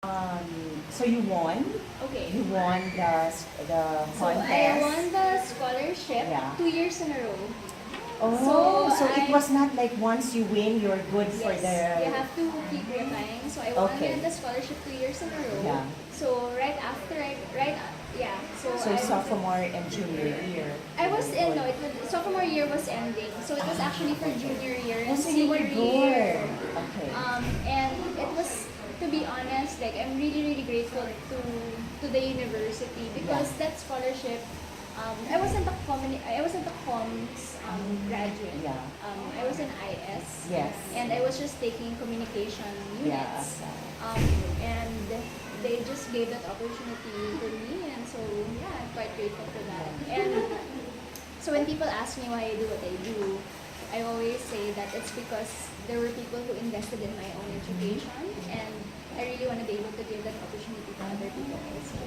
So you won? Okay. You won the So contest? I won the scholarship Yeah. 2 years in a row. Oh, so it I- was not like once you win, you're good for Yes, the... you have to keep reapplying. So I won Okay. the scholarship 2 years in a row. Yeah. So right after yeah. So So I was sophomore and junior year. I was in no, it was, sophomore year was ending. So it was actually for junior year Oh, and so you were senior good. year. Okay. And it was, to be honest, like I'm really grateful to the university because that scholarship. I wasn't a comms graduate. Yeah. I was an IS. Yes. And I was just taking communication Yeah. units. And they just gave that opportunity to me, and so yeah, I'm quite grateful for that. And so when people ask me why I do what I do, I always say that it's because there were people who invested in my own education, and I really want to be able to give that opportunity to other people also.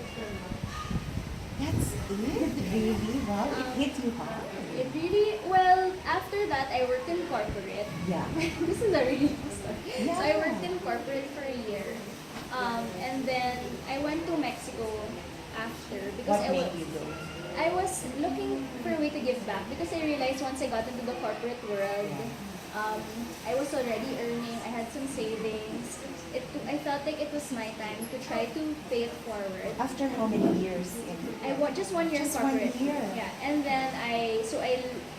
That's it? Really? Wow, it hit you hard. It really, well, after that, I worked in corporate. Yeah. This is a really long story. Yeah. So I worked in corporate for a year. And then I went to Mexico after because What made you go? I was looking for a way to give back because I realized once I got into the corporate world, I was already earning, I had some savings. I felt like it was my time to try to pay it forward. After how many years? Just 1 year Just corporate. 1 year. Yeah, and then I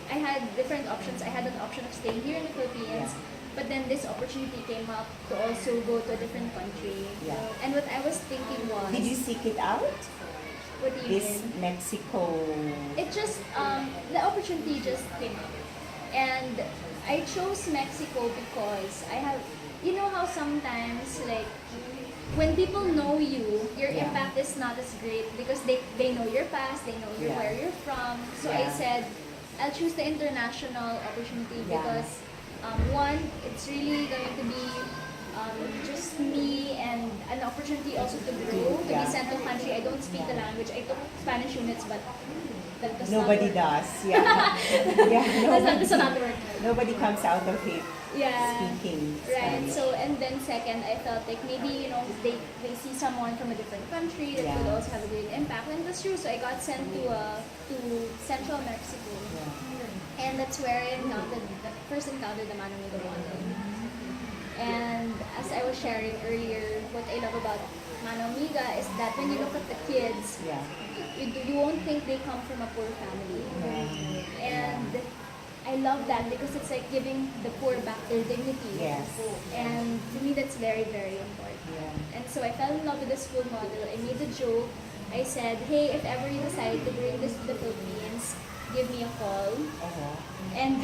had different options. I had an option of staying here in the Philippines, but then this opportunity came up to also go to a different country. Yeah. And what I was thinking was, Did you seek it out? what do you This mean? Mexico... It just the opportunity just came up, and I chose Mexico because I have, you know how sometimes like when people know you, your Yeah. impact is not as great because they know your past, they know Yeah. where you're from. So I Yeah. said I'll choose the international opportunity Yeah. because one, it's really going to be just me and an opportunity also to grow, to Yeah. be sent to a country. I don't speak the language. I took Spanish units, but that does Nobody not work. does. Yeah. Yeah. Does not work. Nobody comes out of it Yeah. speaking Right. Spanish. So and then second, I felt like maybe they see someone from a different country that Yeah. could also have a great impact, and that's true. So I got sent to Central Mexico, Yeah. and that's where I first encountered the Mano Amiga model. And as I was sharing earlier, what I love about Mano Amiga is that when you look at the kids, Yeah. you won't think they come from a poor family. Yeah. And I love that because it's like giving the poor back their dignity. Yes. And to me, that's very important. Yeah. And so I fell in love with the school model. I made a joke. I said, hey, if ever you decide to bring this to the Philippines, give me a call. Uh-huh. And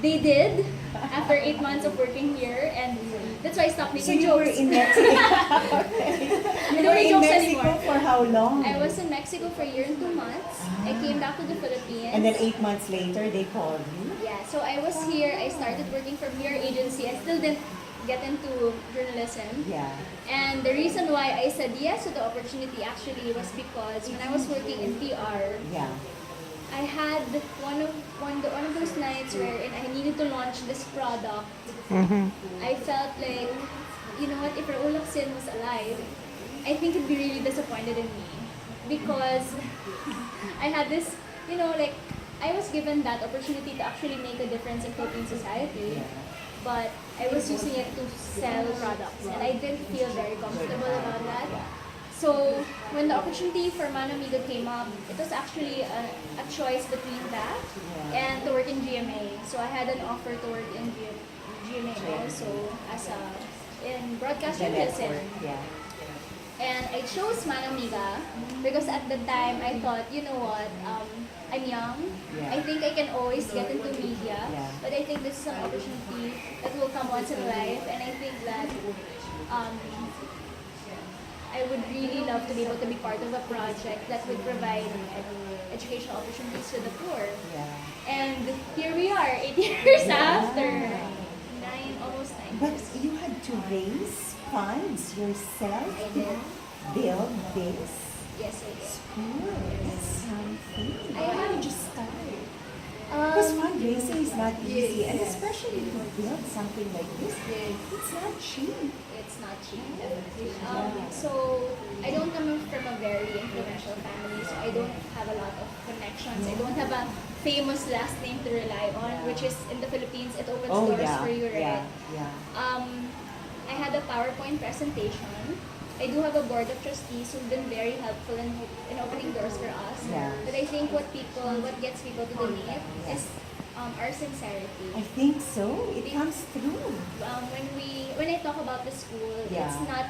they did after 8 months of working here. And that's why I stopped So making you were jokes. in Mexico. Okay. You I don't were make in jokes Mexico anymore. for how long? I was in Mexico for a year and 2 months. I came back to the Philippines. And then 8 months later, they called you. Yeah, so I was here, I started working for your agency. I still didn't get into journalism. Yeah. And the reason why I said yes to the opportunity actually was because when I was working in PR, Yeah. I had one of those nights wherein I needed to launch this product. I felt like, you know what, if Raul Locsin was alive, I think he'd be really disappointed in me. Because I had this, like, I was given that opportunity to actually make a difference in Philippine society. But I was using it to sell products, and I didn't feel very comfortable about that. So when the opportunity for Mano Amiga came up, it was actually a choice between that and to work in GMA. So I had an offer to work in GMA also in broadcast The journalism. network. Yeah. And I chose Mano Amiga because at the time I thought, you know what, I'm young. Yeah. I think I can always get into media. Yeah. But I think this is an opportunity that will come once in a life. And I think that I would really love to be able to be part of a project that would provide educational opportunities to the poor. Yeah. And here we are, 8 years after. Almost 9 But years. you had to raise funds yourself I to did. build this Yes, I did. school. That's something. I How have- did you start? Because fundraising is not easy, yes, and yes. especially to build something like this, Yes. it's not cheap. It's not cheap, definitely. So I don't come from a very influential family, so I don't have a lot of connections. I don't have a famous last name to rely on, which is in the Philippines, it opens Oh doors yeah, for you, right? yeah. I had a PowerPoint presentation. I do have a board of trustees who've been very helpful in opening doors for us. Yeah. But I think what gets people to donate is our sincerity. I think so. It comes through. When I talk about the school, Yeah. it's not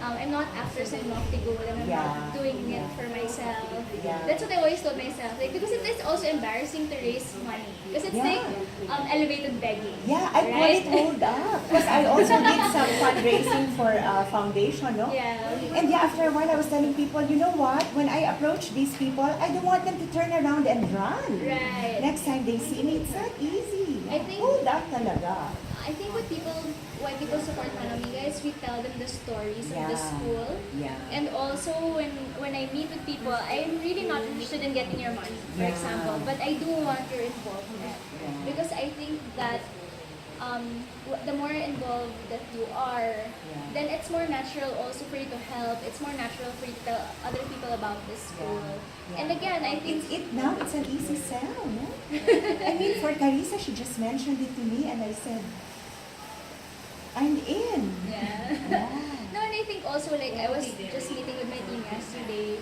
I'm not after some lofty goal and I'm Yeah. not doing it Yeah. for myself. Yeah. That's what I always told myself. Like because it is also embarrassing to raise money. Because it's Yeah. like elevated begging. Yeah, I got right? it rolled up. Because I also did some fundraising for foundation, no? Yeah. And yeah, after a while I was telling people, you know what? When I approach these people, I don't want them to turn around and run. Right. Next time they see me, it's not easy. I think- Hold up talaga. I think why people support Mano Amiga is we tell them the stories of the Yeah. school. Yeah. And also when I meet with people, I'm really not interested in getting your money, for Yeah. example. But I do want your involvement. Yeah. Because I think that the more involved that you are, then it's more natural also for you to help. It's more natural for you to tell other people about this school. Yeah. And again, I think Now it's an easy sell, no? I mean, for Carissa, she just mentioned it to me and I said, I'm in. yeah. Yeah. No, and I think also like I was just meeting with my team yesterday.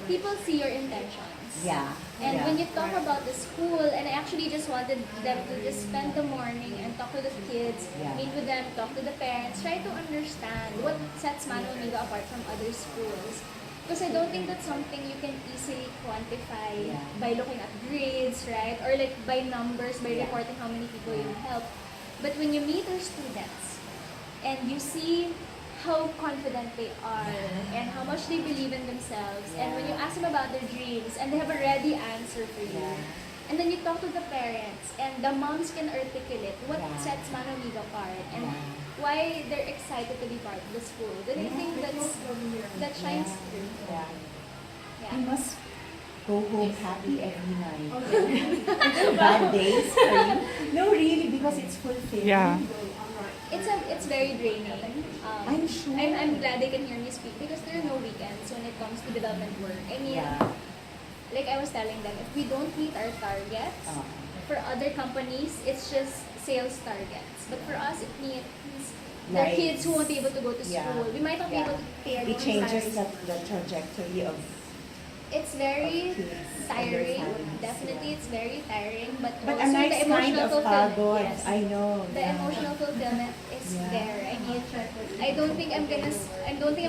People see your intentions. Yeah. And Yeah. when you talk about the school, and I actually just wanted them to just spend the morning and talk to the kids, Yeah. meet with them, talk to the parents, try to understand what sets Mano Amiga apart from other schools. Because I don't think that's something you can easily quantify Yeah. by looking at grades, right? Or like by numbers, by Yeah. reporting how many people you help. But when you meet our students and you see how confident they are and how much they believe in themselves, and when you ask them about their dreams and they have a ready answer for you, and then you talk to the parents and the moms can articulate what Yeah. sets Mano Amiga apart and Yeah. why they're excited to be part of the school, then I think that shines through. Yeah. Yeah. You must go home happy every night. Bad days for you? No, really, because it's fulfilling. Yeah. It's very draining. I'm sure. I'm glad they can hear me speak because there are no weekends when it comes to development work. I mean, Yeah. like I was telling them, if we don't meet our targets, for other companies, it's just sales targets. But for us, it means there are Right. kids who won't be able to go to Yeah. school. We might not be Yeah. able to pay our It own changes salaries. the trajectory of It's very kids and their tiring. families, Definitely, yeah. it's very tiring. But But also a nice the kind emotional of fulfillment. pagod. Yes. I know. The emotional fulfillment is Yeah. there. I mean, I don't think I'm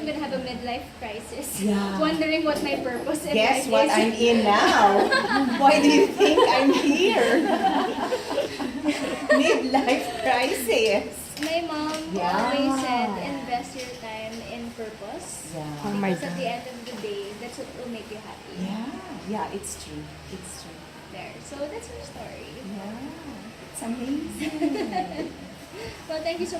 gonna have a midlife crisis. Yeah. Wondering what my purpose in Guess life what is. I'm in now? Why do you think I'm here? Midlife crisis. My mom Yeah. always said, invest your time in purpose. Yeah. Oh my Because at God. the end of the day, that's what will make you happy. Yeah, it's true. It's true. There. So that's our story. Yeah, it's amazing. Well, thank you so